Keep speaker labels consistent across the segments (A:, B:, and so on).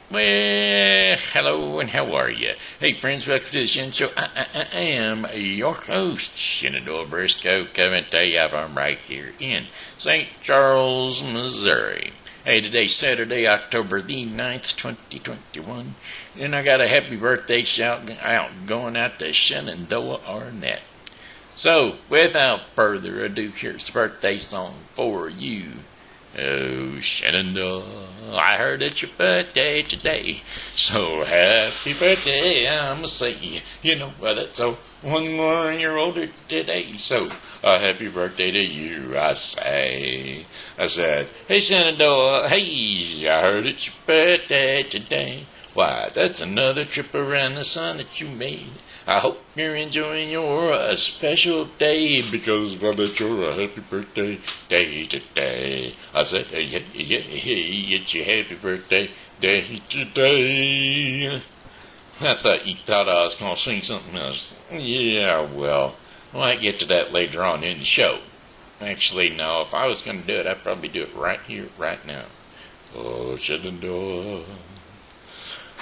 A: Well, hello and how are you? Hey friends, welcome to the Shen Show. I am your host, Shenandoah Briscoe, coming to you from right here in St. Charles, Missouri. Hey, today's Saturday, October the 9th, 2021, and I got a happy birthday shout out going out to Shenandoah, Arnette. So, without further ado, here's the birthday song for you. Oh, Shenandoah, I heard it's your birthday today, so happy birthday, I'ma say, that's so 1 more year older today, so happy birthday to you, I say. I said, hey Shenandoah, hey, I heard it's your birthday today. Why, that's another trip around the sun that you made. I hope you're enjoying your special day because, well, it's your happy birthday day today. I said, hey, it's your happy birthday day today. I thought you thought I was going to sing something else. Yeah, well, I might get to that later on in the show. Actually, no, if I was going to do it, I'd probably do it right here, right now. Oh, Shenandoah,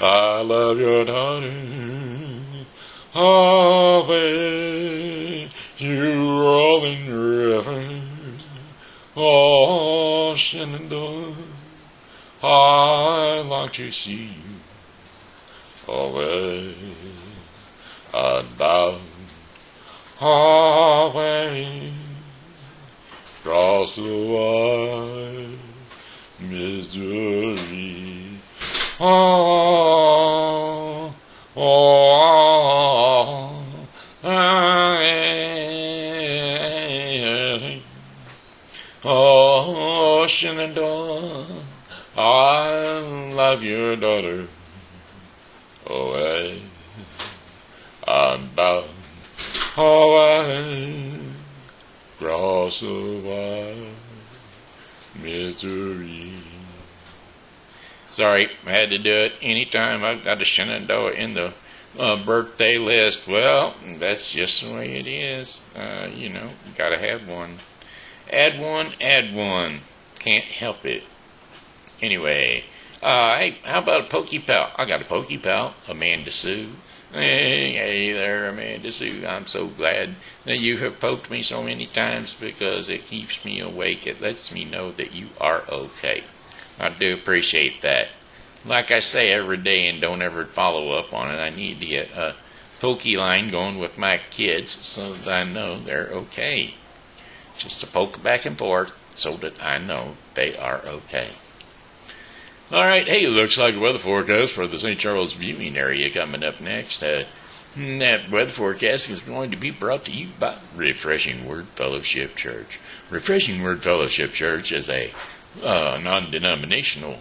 A: I love your daughter. Away, you rolling river. Oh, Shenandoah, I long to see you. Away, and down, away, cross the wide Missouri. Oh, oh, Shenandoah, I love your daughter. Away, and down, away, cross the wide Missouri. Sorry, I had to do it anytime I've got a Shenandoah in the birthday list. Well, that's just the way it is. You gotta have one. Add one. Can't help it. Anyway, hey, how about a Pokey pal? I got a Pokey pal, Amanda Sue. Hey there, Amanda Sue. I'm so glad that you have poked me so many times because it keeps me awake. It lets me know that you are okay. I do appreciate that. Like I say every day and don't ever follow up on it, I need to get a Pokey line going with my kids so that I know they're okay. Just to poke back and forth so that I know they are okay. Alright, hey, looks like a weather forecast for the St. Charles viewing area coming up next. That weather forecast is going to be brought to you by Refreshing Word Fellowship Church. Refreshing Word Fellowship Church is a non-denominational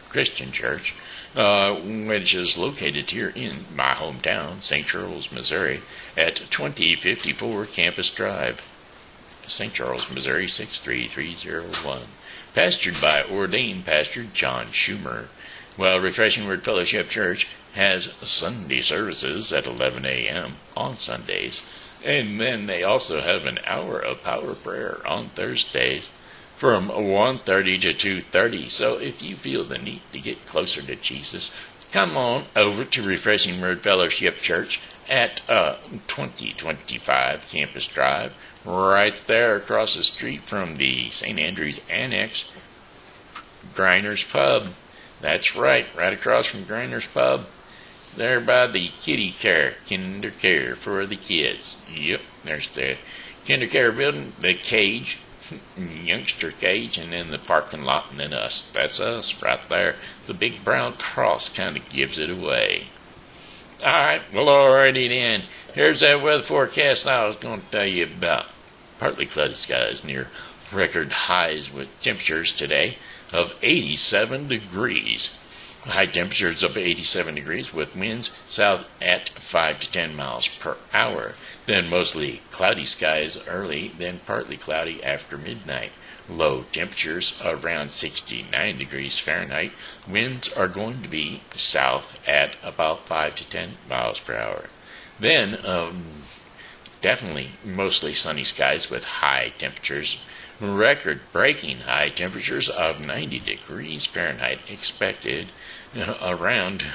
A: Christian church, which is located here in my hometown, St. Charles, Missouri, at 2054 Campus Drive, St. Charles, Missouri 63301. Pastored by ordained Pastor John Schumer. Well, Refreshing Word Fellowship Church has Sunday services at 11 a.m. on Sundays, and then they also have an hour of power prayer on Thursdays from 1:30 to 2:30. So if you feel the need to get closer to Jesus, come on over to Refreshing Word Fellowship Church at 2025 Campus Drive, right there across the street from the St. Andrews Annex, Griner's Pub. That's right across from Griner's Pub, there by the kinder care for the kids. Yep, there's the kinder care building, the cage, youngster cage, and then the parking lot, and then us. That's us right there. The big brown cross kind of gives it away. Alright, well, alrighty then. Here's that weather forecast I was going to tell you about. Partly cloudy skies near record highs with temperatures today of 87 degrees. High temperatures of 87 degrees with winds south at 5 to 10 miles per hour. Then mostly cloudy skies early, then partly cloudy after midnight. Low temperatures around 69 degrees Fahrenheit. Winds are going to be south at about 5 to 10 miles per hour. Then definitely mostly sunny skies with high temperatures Record-breaking high temperatures of 90 degrees Fahrenheit expected around.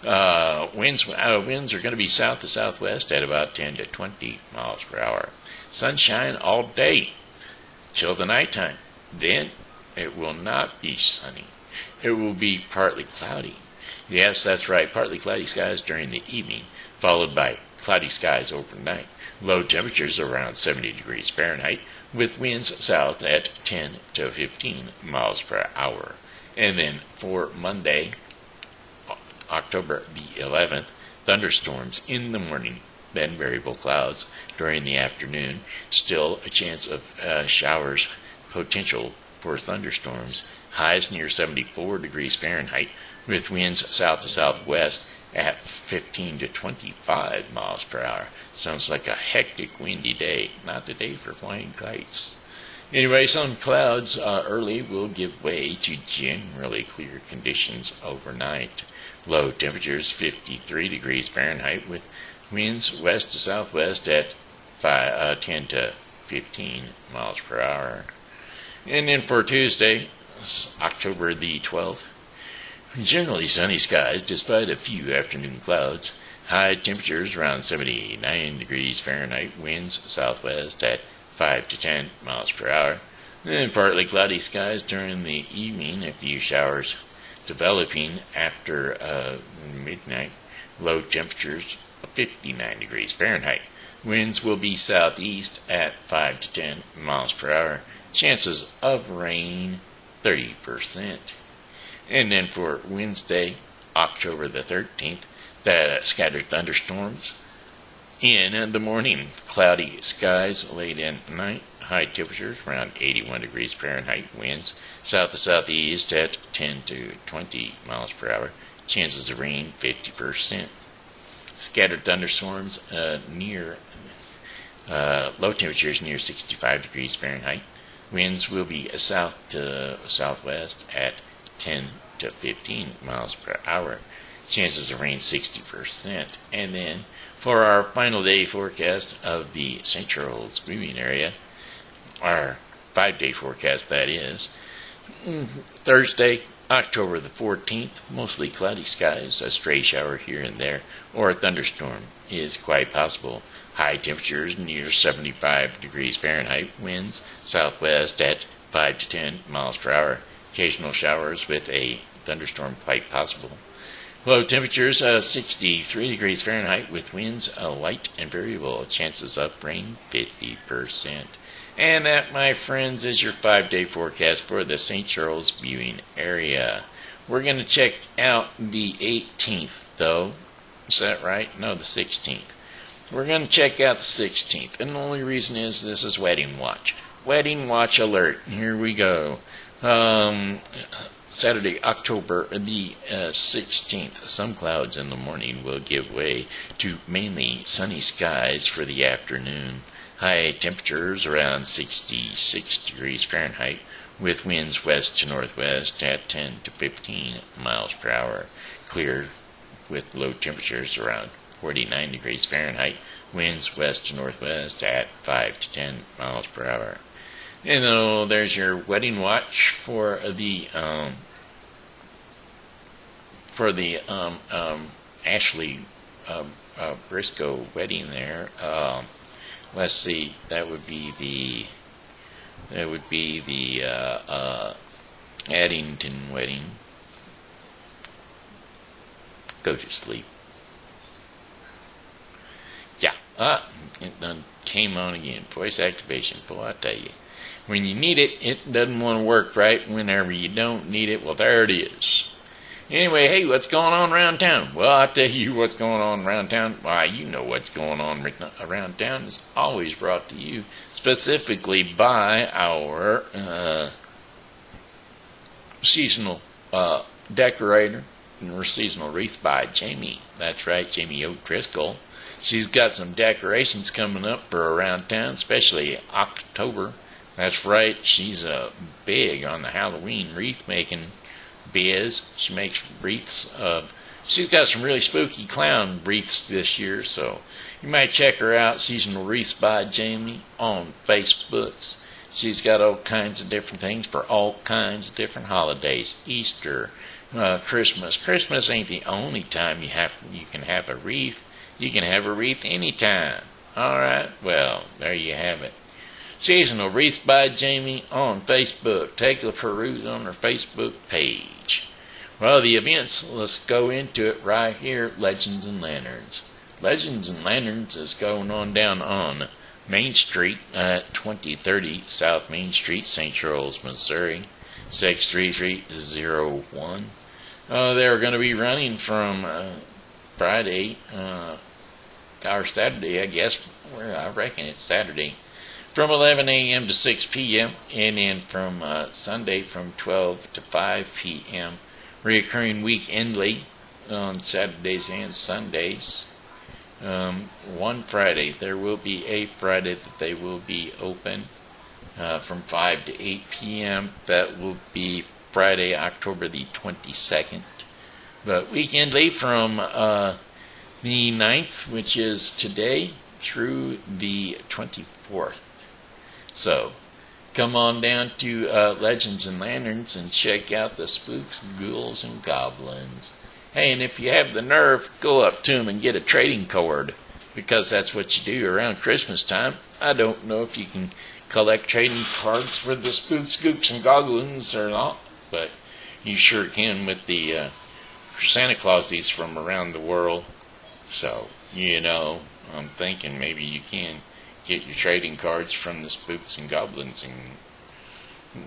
A: Winds are going to be south to southwest at about 10 to 20 miles per hour. Sunshine all day till the nighttime. Then it will not be sunny. It will be partly cloudy. Yes, that's right, partly cloudy skies during the evening, followed by cloudy skies overnight. Low temperatures around 70 degrees Fahrenheit, with winds south at 10 to 15 miles per hour. And then for Monday, October the 11th, thunderstorms in the morning, then variable clouds during the afternoon. Still a chance of showers, potential for thunderstorms. Highs near 74 degrees Fahrenheit, with winds south to southwest at 15 to 25 miles per hour. Sounds like a hectic, windy day. Not the day for flying kites. Anyway, some clouds early will give way to generally clear conditions overnight. Low temperatures 53 degrees Fahrenheit, with winds west to southwest at 10 to 15 miles per hour. And then for Tuesday, October the 12th, generally sunny skies despite a few afternoon clouds. High temperatures around 79 degrees Fahrenheit, winds southwest at 5 to 10 miles per hour. And partly cloudy skies during the evening, a few showers developing after midnight. Low temperatures 59 degrees Fahrenheit. Winds will be southeast at 5 to 10 miles per hour. Chances of rain 30%. And then for Wednesday, October the 13th, the scattered thunderstorms in the morning. Cloudy skies late at night. High temperatures around 81 degrees Fahrenheit. Winds south to southeast at 10 to 20 miles per hour. Chances of rain 50%. Scattered thunderstorms near low temperatures near 65 degrees Fahrenheit. Winds will be south to southwest at 10 to 15 miles per hour. Chances of rain 60%. And then for our final day forecast of the St. Charles viewing area, our 5-day forecast that is, Thursday, October the 14th, mostly cloudy skies, a stray shower here and there, or a thunderstorm is quite possible. High temperatures near 75 degrees Fahrenheit, winds southwest at 5 to 10 miles per hour. Occasional showers with a thunderstorm quite possible. Low temperatures 63 degrees Fahrenheit, with winds light and variable. Chances of rain 50%. And that, my friends, is your 5-day forecast for the St. Charles viewing area. We're going to check out the 18th, though. Is that right? No, the 16th. We're going to check out the 16th. And the only reason is this is Wedding Watch. Wedding Watch alert. Here we go. Saturday, October the 16th. Some clouds in the morning will give way to mainly sunny skies for the afternoon. High temperatures around 66 degrees Fahrenheit, with winds west to northwest at 10 to 15 miles per hour. Clear with low temperatures around 49 degrees Fahrenheit, winds west to northwest at 5 to 10 miles per hour. And there's your wedding watch for the Ashley Briscoe wedding there. Let's see, that would be the Addington wedding. Go to sleep. Yeah, it done came on again. Voice activation. Boy, I tell you, when you need it, it doesn't want to work right. Whenever you don't need it, well, there it is. Anyway, hey, what's going on around town? Well, I'll tell you what's going on around town. Why, you know what's going on around town. It's always brought to you specifically by our seasonal decorator and seasonal wreath by Jamie. That's right, Jamie O'Driscoll. She's got some decorations coming up for around town, especially October. That's right, she's big on the Halloween wreath making biz. She makes wreaths. She's got some really spooky clown wreaths this year, so you might check her out, Seasonal Wreaths by Jamie, on Facebooks. She's got all kinds of different things for all kinds of different holidays. Easter, Christmas. Christmas ain't the only time you can have a wreath. You can have a wreath anytime. All right, well, there you have it. Seasonal Wreaths by Jamie on Facebook. Take a peruse on her Facebook page. Well, the events, let's go into it right here. Legends and Lanterns. Legends and Lanterns is going on down on Main Street at 2030 South Main Street, St. Charles, Missouri, 63301. They're going to be running from Friday, or Saturday, I guess. I reckon it's Saturday, from 11 a.m. to 6 p.m., and then from Sunday from 12 to 5 p.m., reoccurring weekendly on Saturdays and Sundays. One Friday, there will be a Friday that they will be open from 5 to 8 p.m. That will be Friday, October the 22nd. But weekendly from the 9th, which is today, through the 24th. So, come on down to Legends and Lanterns and check out the spooks, ghouls, and goblins. Hey, and if you have the nerve, go up to them and get a trading card, because that's what you do around Christmas time. I don't know if you can collect trading cards for the spooks, gooks, and goblins or not, but you sure can with the Santa Clauses from around the world. So, I'm thinking maybe you can get your trading cards from the spooks and goblins. And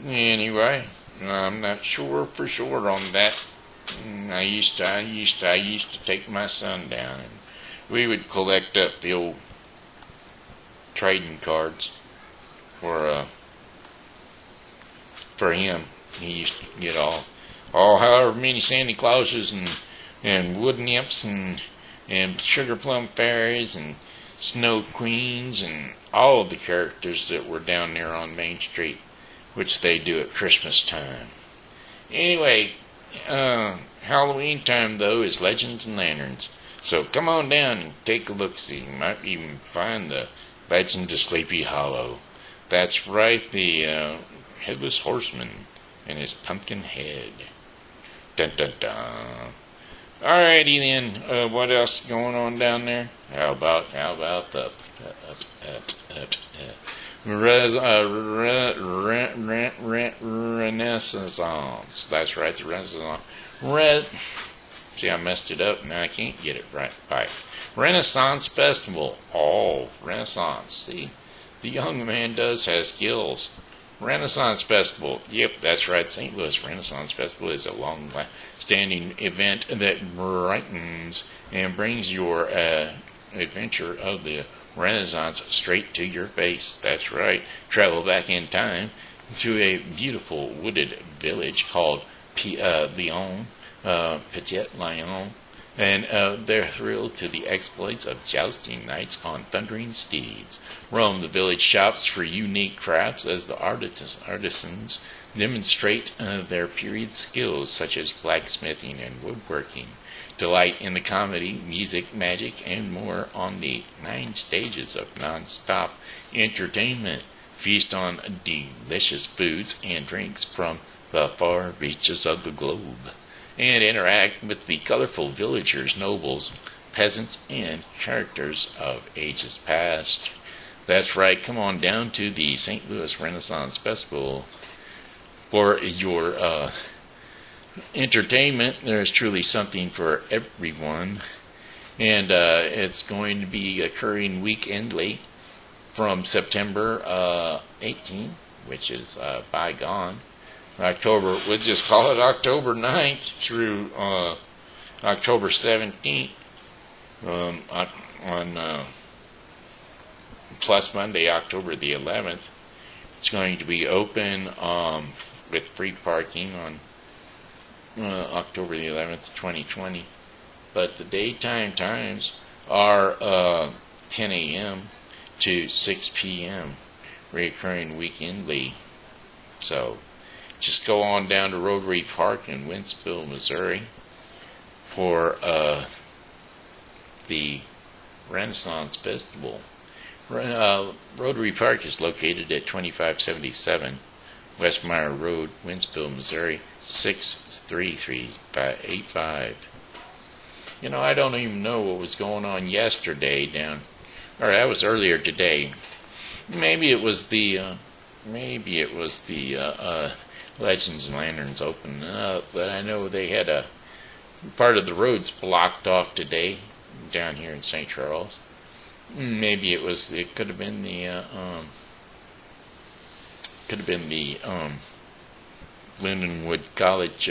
A: anyway, I'm not sure for sure on that. I used to take my son down, and we would collect up the old trading cards for him. He used to get all however many Santa Clauses and wood nymphs and sugar plum fairies and snow queens and all of the characters that were down there on Main Street, which they do at Christmas time. Anyway, Halloween time, though, is Legends and Lanterns. So come on down and take a look-see. You might even find the Legend of Sleepy Hollow. That's right, the Headless Horseman and his pumpkin head. Dun dun dun. Alrighty then, what else going on down there? How about the Renaissance? That's right, the Renaissance. See, I messed it up, now I can't get it right. Renaissance Festival. Oh, Renaissance. See, the young man does have skills. Renaissance Festival. Yep, that's right. St. Louis Renaissance Festival is a long-standing event that brightens and brings your adventure of the Renaissance straight to your face. That's right. Travel back in time to a beautiful wooded village called Petit Lyon, and they're thrilled to the exploits of jousting knights on thundering steeds. Roam the village shops for unique crafts as the artisans demonstrate their period skills such as blacksmithing and woodworking. Delight in the comedy, music, magic, and more on the 9 stages of non-stop entertainment. Feast on delicious foods and drinks from the far reaches of the globe, and interact with the colorful villagers, nobles, peasants, and characters of ages past. That's right, come on down to the St. Louis Renaissance Festival for your entertainment. There's truly something for everyone, and it's going to be occurring weekendly from September 18, which is bygone. October, we'll just call it October 9th through October 17th, on plus Monday, October the 11th. It's going to be open with free parking on October the 11th, 2020. But the daytime times are 10 a.m. to 6 p.m., recurring weekendly. So just go on down to Rotary Park in Wentzville, Missouri for the Renaissance Festival. Rotary Park is located at 2577 Westmeyer Road, Winsville, Missouri, 63385. You know, I don't even know what was going on yesterday or that was earlier today. Maybe it was the Legends and Lanterns opening up, but I know they had a part of the roads blocked off today down here in St. Charles. Maybe it could have been the Lindenwood College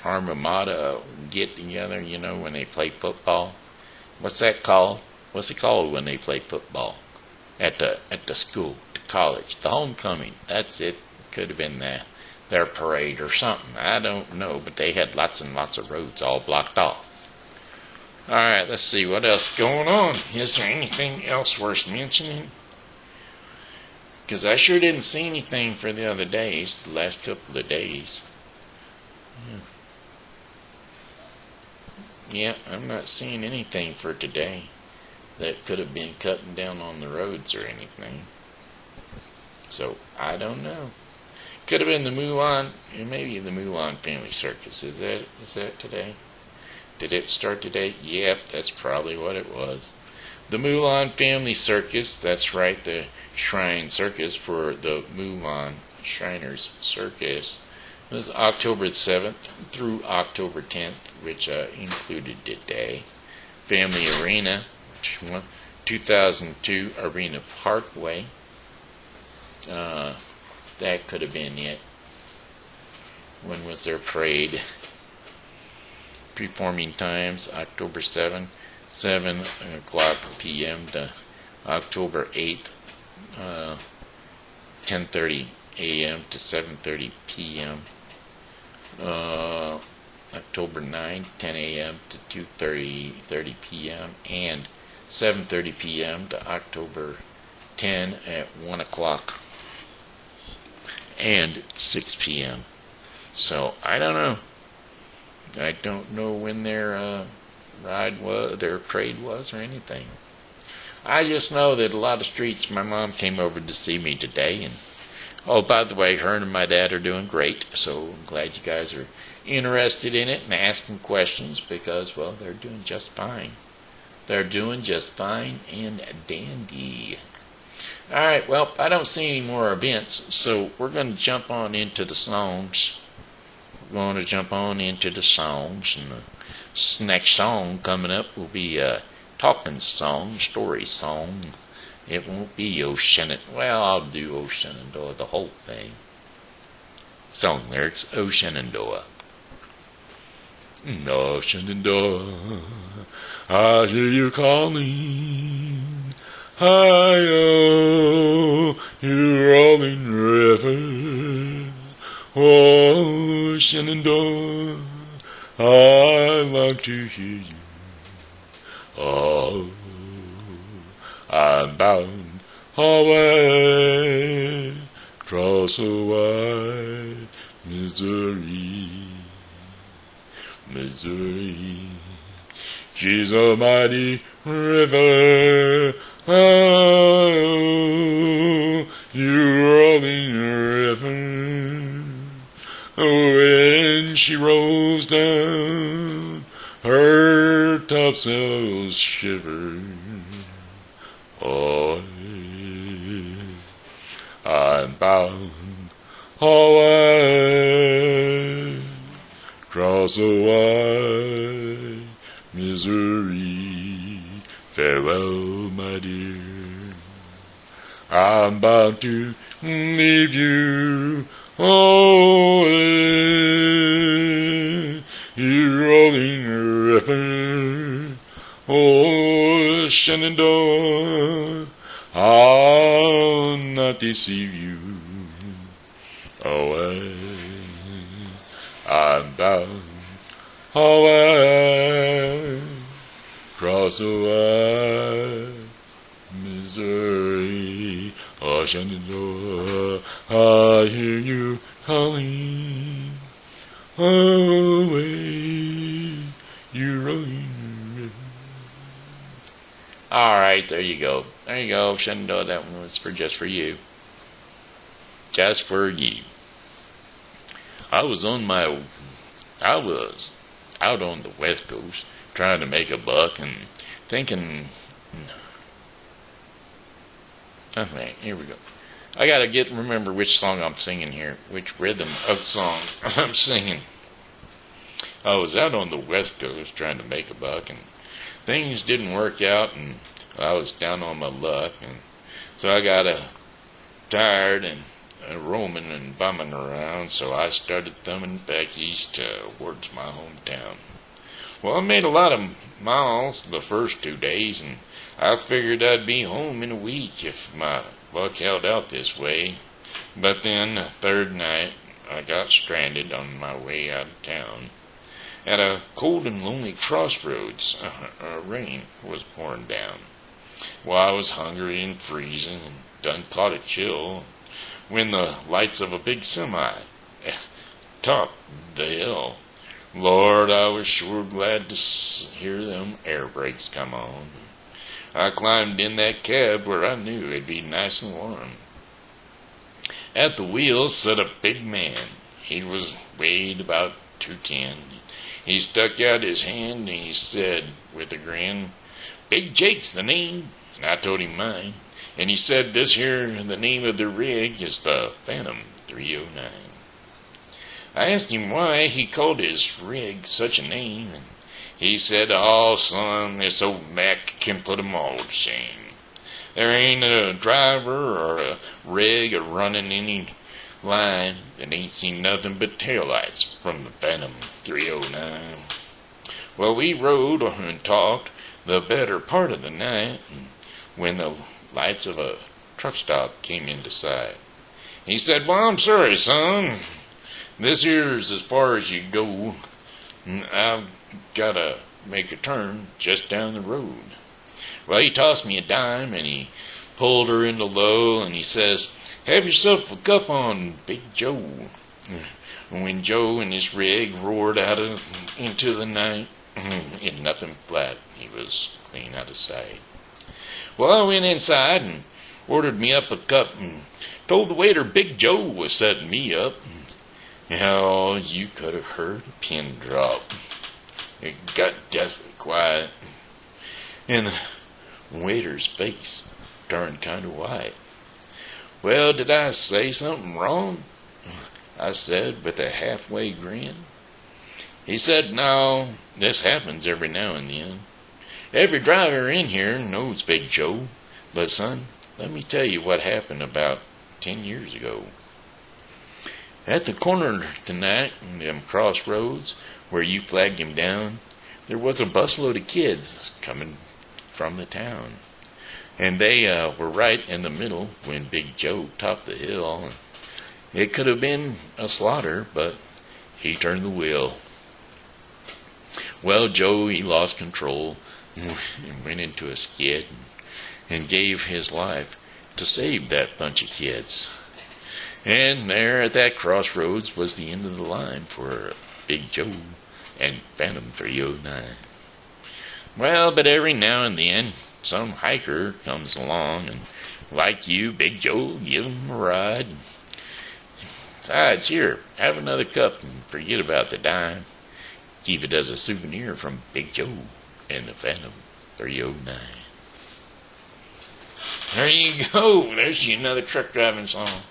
A: Armada get together, you know, when they play football. What's that called? What's it called when they play football at the school, the college, the homecoming? That's it. Could have been their parade or something. I don't know, but they had lots and lots of roads all blocked off. All right, let's see what else is going on. Is there anything else worth mentioning? Because I sure didn't see anything for the other days, the last couple of days. Yeah, I'm not seeing anything for today that could have been cutting down on the roads or anything. So, I don't know. Could have been the Mulan, maybe the Mulan Family Circus. Is that today? Did it start today? Yep, that's probably what it was. The Mulan Family Circus, that's right, the Shrine Circus for the Mulan Shriners Circus. It was October 7th through October 10th, which included today. Family Arena, 2002 Arena Parkway. That could have been it. When was their parade? Performing times, October 7th, 7 o'clock p.m. to October 8th, 10:30 a.m. to 7:30 p.m. October 9th, 10 a.m. to 2:30 p.m. and 7:30 p.m. to October 10 at 1 o'clock and 6 p.m. So, I don't know. I don't know when their their parade was or anything. I just know that a lot of streets, my mom came over to see me today, and oh, by the way, her and my dad are doing great, so I'm glad you guys are interested in it and asking questions because, well, they're doing just fine. They're doing just fine and dandy. Alright, well, I don't see any more events, so we're going to jump on into the songs. We're going to jump on into the songs, and the next song coming up will be a talking song, story song. It won't be Shenandoah. Well, I'll do Shenandoah, the whole thing. Song lyrics, Shenandoah. Shenandoah, I hear you calling. Hi-oh, you rolling river. Oh, Shenandoah, I like to hear you. Oh, I'm bound away across the wide Missouri. Missouri, she's a mighty river. Oh, you rolling river. When she rolls down, her topsails shiver. Oh, I'm bound away across the wide Missouri. Farewell, my dear. I'm bound to leave you. Oh, you rolling river. Oh, Shenandoah, I'll not deceive you. Away, I'm bound away across the wide Missouri. Oh, Shenandoah, I hear you calling. Away, you rolling river. All right, there you go. There you go, Shenandoah. That one was just for you. Just for you. I was out on the West Coast trying to make a buck and thinking, okay, here we go. I gotta remember which song I'm singing here, which rhythm of the song I'm singing. I was out on the West Coast trying to make a buck, and things didn't work out, and I was down on my luck, and so I got tired and roaming and bumming around, so I started thumbing back east towards my hometown. Well, I made a lot of miles the first 2 days, and I figured I'd be home in a week if my luck held out this way. But then the third night, I got stranded on my way out of town. At a cold and lonely crossroads, rain was pouring down. Well, I was hungry and freezing and done caught a chill when the lights of a big semi topped the hill. Lord, I was sure glad to hear them air brakes come on. I climbed in that cab where I knew it'd be nice and warm. At the wheel sat a big man. He weighed about 210. He stuck out his hand and he said with a grin, "Big Jake's the name." And I told him mine. And he said, "This here, the name of the rig is the Phantom 309. I asked him why he called his rig such a name, and he said, "Oh, son, this old Mac can put 'em all to shame. There ain't a driver or a rig running any line that ain't seen nothing but taillights from the Phantom 309. Well, we rode and talked the better part of the night, and when the lights of a truck stop came into sight, he said, "Well, I'm sorry, son. This here's as far as you go. I've got to make a turn just down the road." Well, he tossed me a dime, and he pulled her into low, and he says, "Have yourself a cup on Big Joe." And when Joe and his rig roared out into the night, in nothing flat, he was clean out of sight. Well, I went inside and ordered me up a cup and told the waiter Big Joe was setting me up. How you could have heard a pin drop. It got deathly quiet, and the waiter's face turned kind of white. "Well, did I say something wrong?" I said with a halfway grin. He said, "No, this happens every now and then. Every driver in here knows Big Joe, but son, let me tell you what happened about 10 years ago. At the corner tonight, in them crossroads, where you flagged him down, there was a busload of kids coming from the town. And they were right in the middle when Big Joe topped the hill. It could have been a slaughter, but he turned the wheel. Well, Joe, he lost control and went into a skid and gave his life to save that bunch of kids. And there at that crossroads was the end of the line for Big Joe and Phantom 309. Well, but every now and then, some hiker comes along and, like you, Big Joe, give him a ride. Besides, here, have another cup and forget about the dime. Keep it as a souvenir from Big Joe and the Phantom 309. There you go. There's another truck driving song.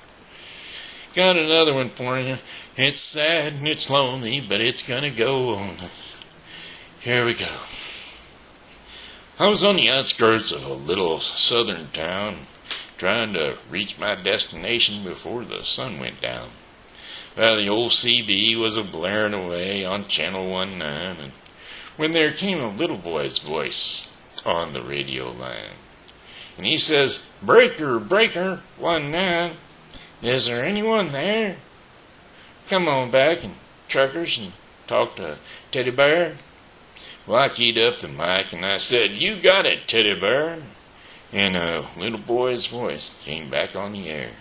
A: Got another one for you. It's sad and it's lonely, but it's gonna go on. Here we go. I was on the outskirts of a little southern town, trying to reach my destination before the sun went down. Well, the old CB was a-blaring away on Channel 19, and when there came a little boy's voice on the radio line. And he says, "Breaker, breaker, 19. Is there anyone there? Come on back and truckers and talk to Teddy Bear." Well, I keyed up the mic and I said, "You got it, Teddy Bear." And a little boy's voice came back on the air.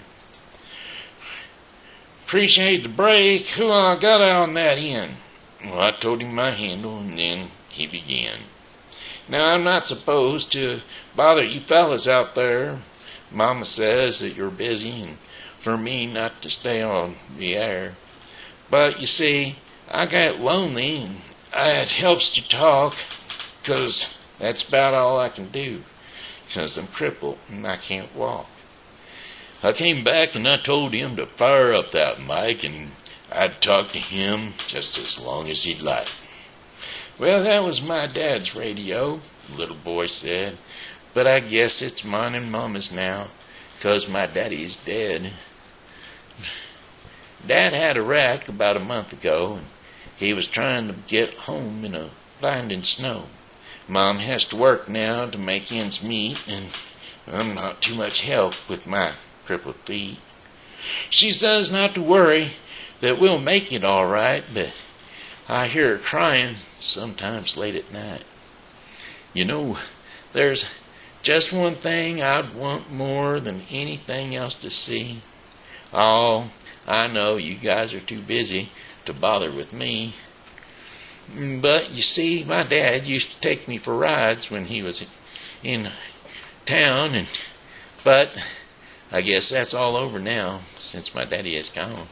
A: "Appreciate the break. Who I got on that end?" Well, I told him my handle, and then he began.
B: Now, I'm not supposed to bother you fellas out there. Mama says that you're busy and for me not to stay on the air. But, you see, I got lonely and it helps to talk, 'cause that's about all I can do, 'cause I'm crippled and I can't walk. I came back and I told him to fire up that mic and I'd talk to him just as long as he'd like. Well, that was my dad's radio, the little boy said, but I guess it's mine and Mama's now, 'cause my daddy's dead. Dad had a wreck about a month ago, and he was trying to get home in a blinding snow. Mom has to work now to make ends meet, and I'm not too much help with my crippled feet. She says not to worry, that we'll make it all right, but I hear her crying sometimes late at night. You know, there's just one thing I'd want more than anything else to see. Oh, I know you guys are too busy to bother with me. But, you see, my dad used to take me for rides when he was in town, but I guess that's all over now, since my daddy has gone.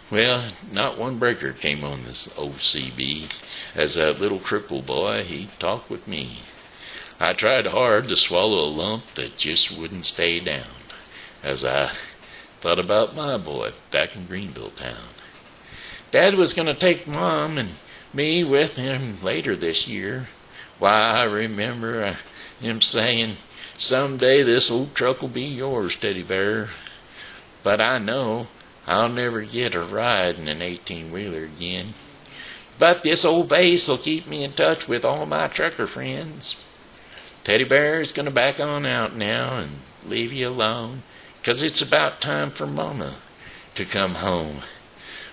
B: Well, not one breaker came on this old CB. As a little cripple boy, he talked with me. I tried hard to swallow a lump that just wouldn't stay down, as I thought about my boy back in Greenville town. Dad was going to take Mom and me with him later this year. Why, I remember him saying, "Someday this old truck will be yours, Teddy Bear." But I know I'll never get a ride in an 18-wheeler again. But this old vase will keep me in touch with all my trucker friends. Teddy Bear is going to back on out now and leave you alone, 'cause it's about time for Mama to come home.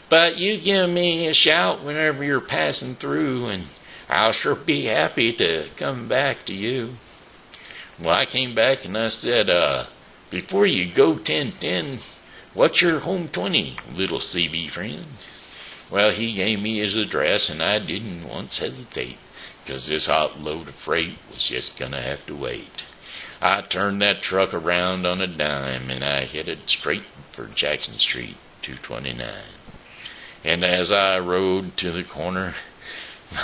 B: But you give me a shout whenever you're passing through, and I'll sure be happy to come back to you. Well, I came back and I said, before you go 10-10, what's your home 20, little CB friend? Well, he gave me his address, and I didn't once hesitate, 'cause this hot load of freight was just going to have to wait. I turned that truck around on a dime, and I headed straight for Jackson Street, 229. And as I rode to the corner,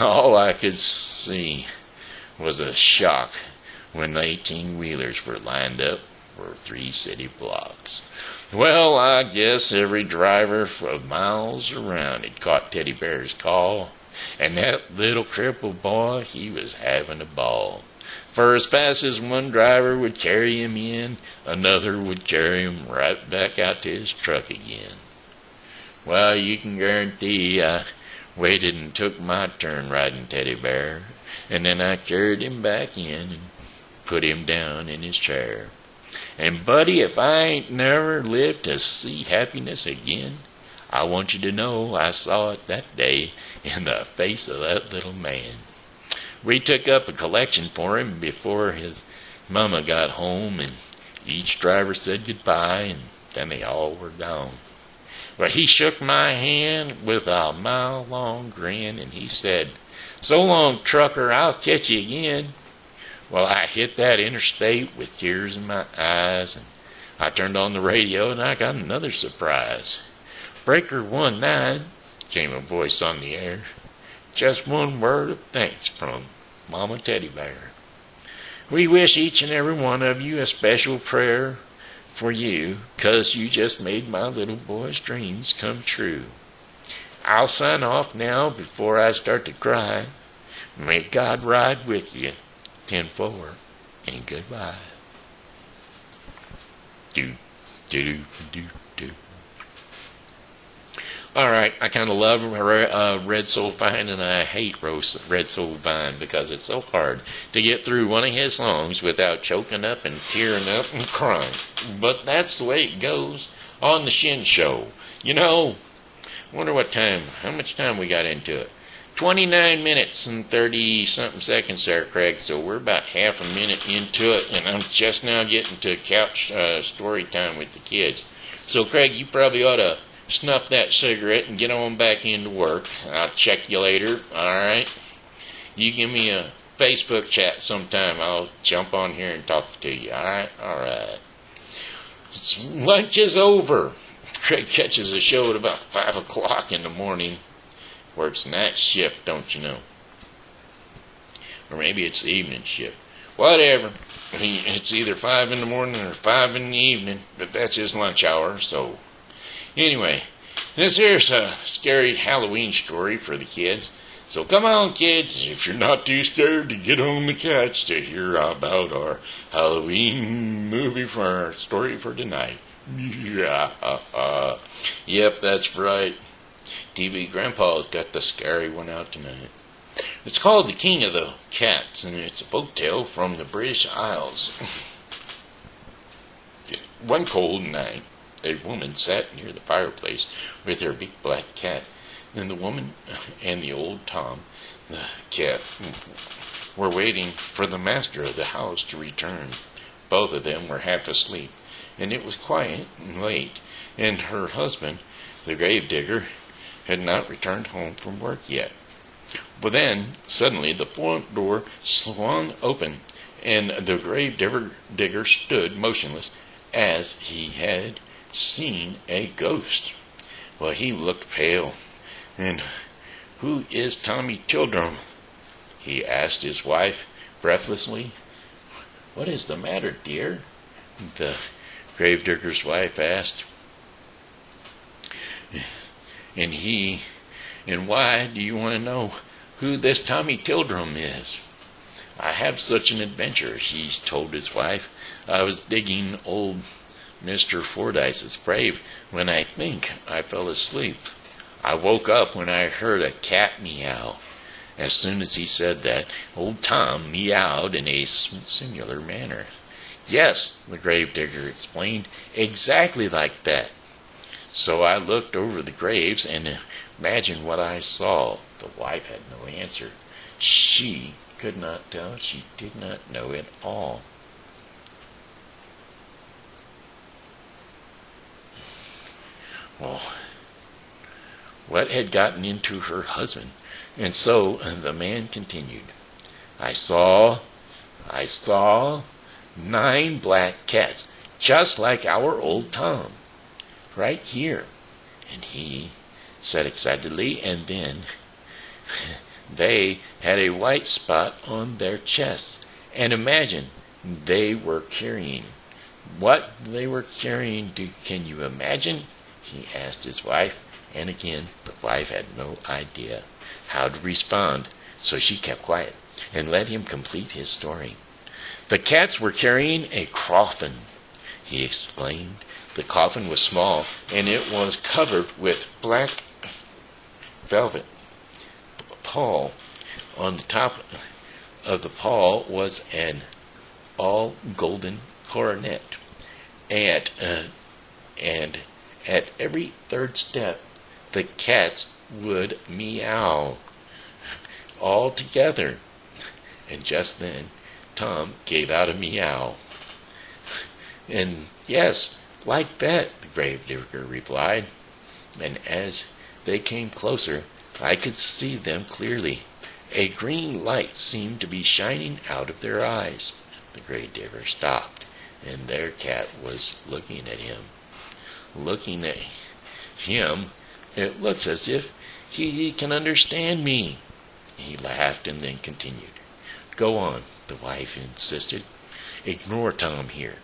B: all I could see was a shock when the 18-wheelers were lined up for 3 city blocks. Well, I guess every driver for miles around had caught Teddy Bear's call, and that little crippled boy, he was having a ball. For as fast as one driver would carry him in, another would carry him right back out to his truck again. Well, you can guarantee I waited and took my turn riding Teddy Bear, and then I carried him back in and put him down in his chair. And, buddy, if I ain't never lived to see happiness again, I want you to know I saw it that day in the face of that little man. We took up a collection for him before his mama got home, and each driver said goodbye, and then they all were gone. Well, he shook my hand with a mile-long grin, and he said, "So long, trucker, I'll catch you again." Well, I hit that interstate with tears in my eyes, and I turned on the radio, and I got another surprise. "Breaker 19, came a voice on the air. "Just one word of thanks from Mama Teddy Bear. We wish each and every one of you a special prayer for you, 'cause you just made my little boy's dreams come true. I'll sign off now before I start to cry. May God ride with you. 10-4, and goodbye." Do, do, do, do, do. All right, I kind of love Red Soul Vine, and I hate Red Soul Vine because it's so hard to get through one of his songs without choking up and tearing up and crying. But that's the way it goes on the Shen Show. You know, wonder how much time we got into it. 29 minutes and 30-something seconds there, Craig, so we're about half a minute into it, and I'm just now getting to couch story time with the kids. So, Craig, you probably ought to snuff that cigarette and get on back into work. I'll check you later, all right? You give me a Facebook chat sometime. I'll jump on here and talk to you. All right? All right. Lunch is over. Craig catches a show at about 5 o'clock in the morning. Works night shift, don't you know? Or maybe it's the evening shift. Whatever. It's either 5 in the morning or 5 in the evening, but that's his lunch hour, so... Anyway, this here's a scary Halloween story for the kids. So come on, kids, if you're not too scared to get on the couch to hear about our Halloween movie for our story for tonight. Yeah, yep, that's right. TV Grandpa's got the scary one out tonight. It's called The King of the Cats, and it's a folktale from the British Isles. One cold night, a woman sat near the fireplace with her big black cat, and the woman and the old Tom, the cat, were waiting for the master of the house to return. Both of them were half asleep, and it was quiet and late, and her husband, the grave-digger, had not returned home from work yet. But then, suddenly, the front door swung open, and the grave-digger stood motionless, as he had seen a ghost. Well, he looked pale. And who is Tommy Tildrum? He asked his wife breathlessly. What is the matter, dear? The gravedigger's wife asked. And why do you want to know who this Tommy Tildrum is? I have such an adventure, he told his wife. I was digging old Mr. Fordyce's grave when I think I fell asleep. I woke up when I heard a cat meow. As soon as he said that, old Tom meowed in a singular manner. Yes, the gravedigger explained, exactly like that. So I looked over the graves and imagined what I saw. The wife had no answer. She could not tell. She did not know at all. Well, what had gotten into her husband? And so the man continued. I saw 9 black cats, just like our old Tom, right here. And he said excitedly, and then they had a white spot on their chests. And imagine, they were carrying. What they were carrying, can you imagine? He asked his wife. And again, the wife had no idea how to respond, so she kept quiet and let him complete his story. The cats were carrying a coffin, he explained. The coffin was small, and it was covered with black velvet pall. On the top of the pall was an all-golden coronet, and at every third step, the cats would meow all together. And just then, Tom gave out a meow. And yes, like that, the gravedigger replied. And as they came closer, I could see them clearly. A green light seemed to be shining out of their eyes. The gravedigger stopped, and their cat was looking at him. Looking at him, it looks as if he can understand me. He laughed and then continued. Go on, the wife insisted. Ignore Tom here.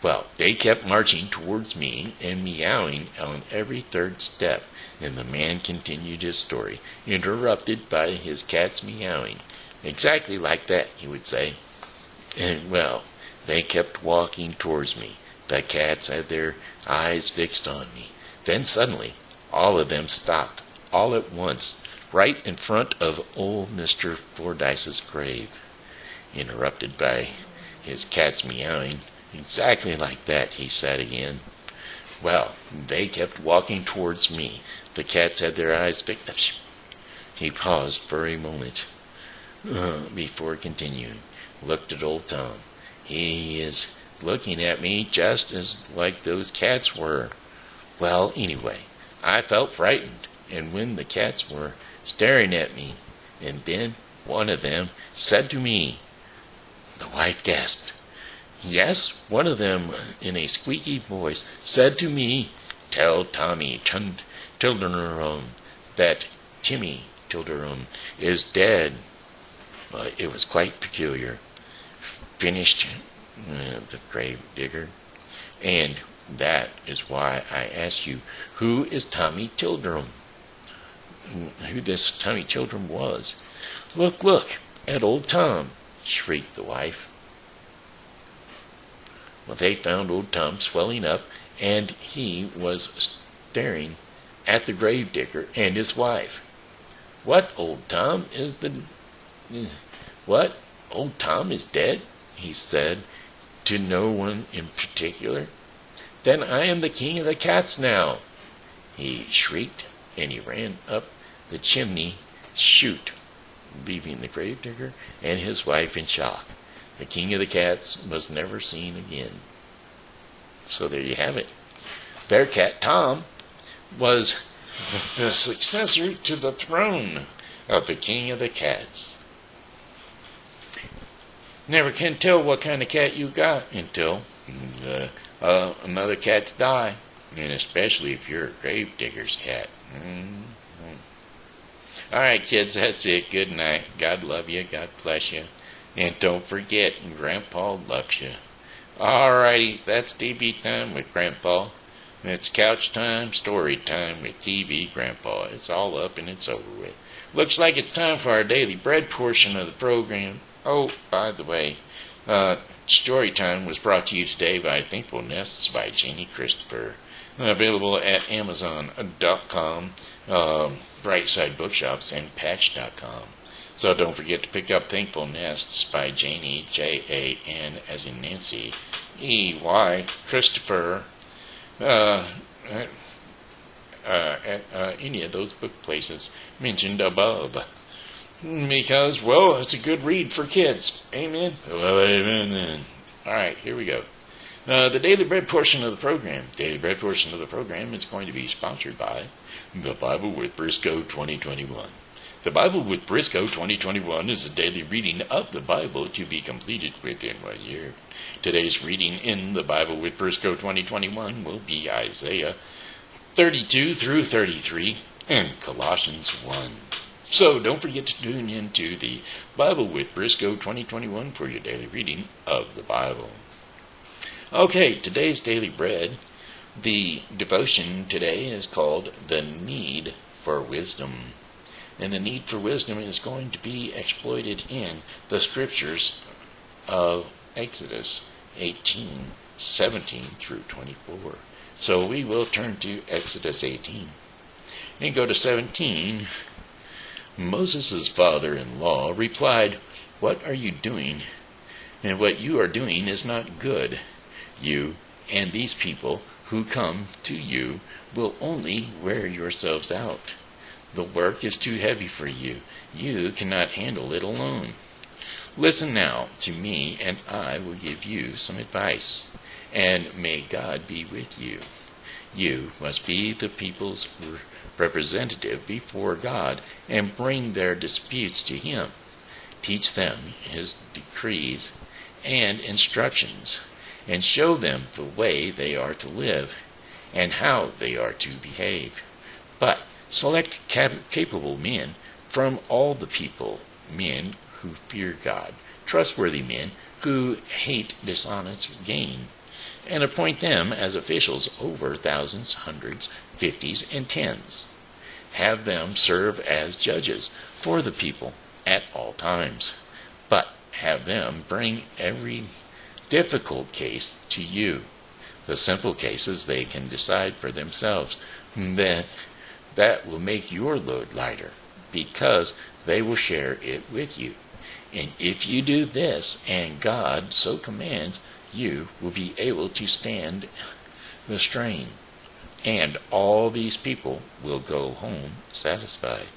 B: Well, they kept marching towards me and meowing on every third step, and the man continued his story, interrupted by his cat's meowing. Exactly like that, he would say. And, well, they kept walking towards me. The cats had their eyes fixed on me. Then suddenly, all of them stopped, all at once, right in front of old Mr. Fordyce's grave, interrupted by his cat's meowing. Exactly like that, he said again. Well, they kept walking towards me. The cats had their eyes fixed. He paused for a moment before continuing. Looked at old Tom. He is looking at me just as like those cats were. Well, anyway, I felt frightened, and when the cats were staring at me, and then one of them said to me." The wife gasped. "Yes, one of them, in a squeaky voice, said to me, 'Tell Tommy Tilderum that Timmy Tilderum is dead.'" It was quite peculiar, finished the grave digger. "And that is why I ask you, who is Tommy Tilderum?" Who this Tommy Tilderum was. Look, at old Tom," shrieked the wife. Well, they found old Tom swelling up, and he was staring at the grave digger and his wife. What, old Tom is dead?" he said, to no one in particular. "Then I am the king of the cats now," he shrieked, and he ran up the chimney chute, leaving the gravedigger and his wife in shock. The king of the cats was never seen again. So there you have it. Bearcat Tom was the successor to the throne of the king of the cats. Never can tell what kind of cat you got until another cat's die, and especially if you're a grave digger's cat. All right, kids, that's it. Good night. God love you. God bless you. And don't forget, Grandpa loves you. All righty, that's TV time with Grandpa. It's couch time, story time with TV Grandpa. It's all up and it's over with. Looks like it's time for our daily bread portion of the program. Oh, by the way, story time was brought to you today by Thankful Nests by Janie Christopher. Available at Amazon.com, Brightside Bookshops, and Patch.com. So don't forget to pick up Thankful Nests by Janie, Jan as in Nancy, EY, Christopher, at any of those book places mentioned above. Because, well, it's a good read for kids. Amen? Well, amen then. All right, here we go. The Daily Bread portion of the program. Daily Bread portion of the program is going to be sponsored by The Bible with Briscoe 2021. The Bible with Briscoe 2021 is a daily reading of the Bible to be completed within 1 year. Today's reading in The Bible with Briscoe 2021 will be Isaiah 32 through 33 and Colossians 1. So don't forget to tune in to The Bible with Briscoe 2021 for your daily reading of the Bible. Okay, today's daily bread. The devotion today is called The Need for Wisdom. And the need for wisdom is going to be exploited in the scriptures of Exodus 18:17 through 24. So we will turn to Exodus 18 and go to 17. Moses' father-in-law replied, "What are you doing? And what you are doing is not good. You and these people who come to you will only wear yourselves out. The work is too heavy for you. You cannot handle it alone. Listen now to me, and I will give you some advice, and may God be with you. You must be the people's representative before God and bring their disputes to Him. Teach them His decrees and instructions, and show them the way they are to live and how they are to behave. But select capable men from all the people, men who fear God, trustworthy men who hate dishonest gain, and appoint them as officials over thousands, hundreds, fifties, and tens. Have them serve as judges for the people at all times, but have them bring every difficult case to you. The simple cases they can decide for themselves. That will make your load lighter, because they will share it with you. And if you do this, and God so commands, you will be able to stand the strain, and all these people will go home satisfied."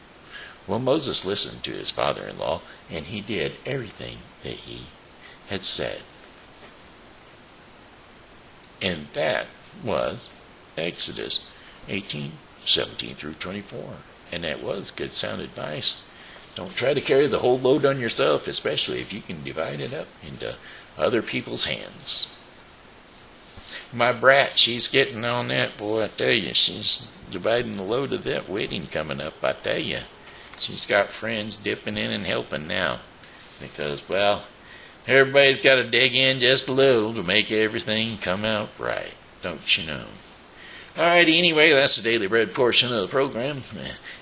B: Well, Moses listened to his father-in-law, and he did everything that he had said. And that was Exodus 18:17 through 24. And that was good sound advice
A: Don't try to carry the whole load on yourself, especially if you can divide it up into other people's hands. My brat, she's getting on that, boy, I tell you. She's dividing the load of that wedding coming up, I tell you. She's got friends dipping in and helping now. Because, well, everybody's got to dig in just a little to make everything come out right, don't you know? Alrighty, anyway, that's the Daily Bread portion of the program.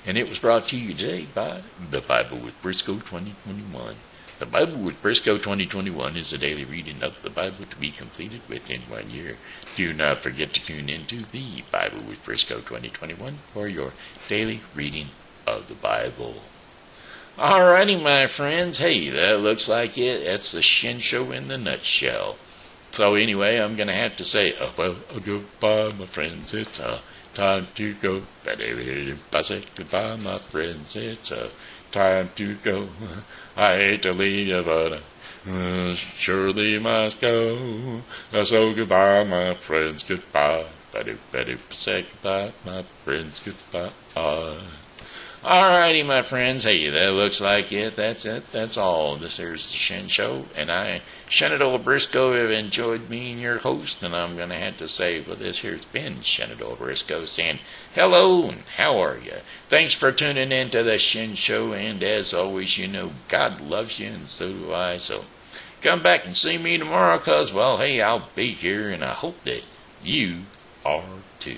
A: And it was brought to you today by The Bible with Briscoe 2021. The Bible with Briscoe 2021 is a daily reading of the Bible to be completed within 1 year. Do not forget to tune into The Bible with Briscoe 2021 for your daily reading of the Bible. Alrighty, my friends. Hey, that looks like it. That's the Shen Show in the nutshell. So anyway, I'm going to have to say, well, goodbye, my friends. It's time to go. I say goodbye, my friends. It's time to go. I hate to leave you, but I surely must go. So goodbye, my friends. Goodbye. Say goodbye, my friends. Goodbye. Alrighty, my friends. Hey, that looks like it. That's it. That's all. This here's the Shen Show, and I, Shenandoah Briscoe, have enjoyed being your host, and I'm going to have to say, well, this here's been Shenandoah Briscoe saying hello, and how are you? Thanks for tuning in to the Shen Show, and as always, you know, God loves you, and so do I, so come back and see me tomorrow, because, well, hey, I'll be here, and I hope that you are too.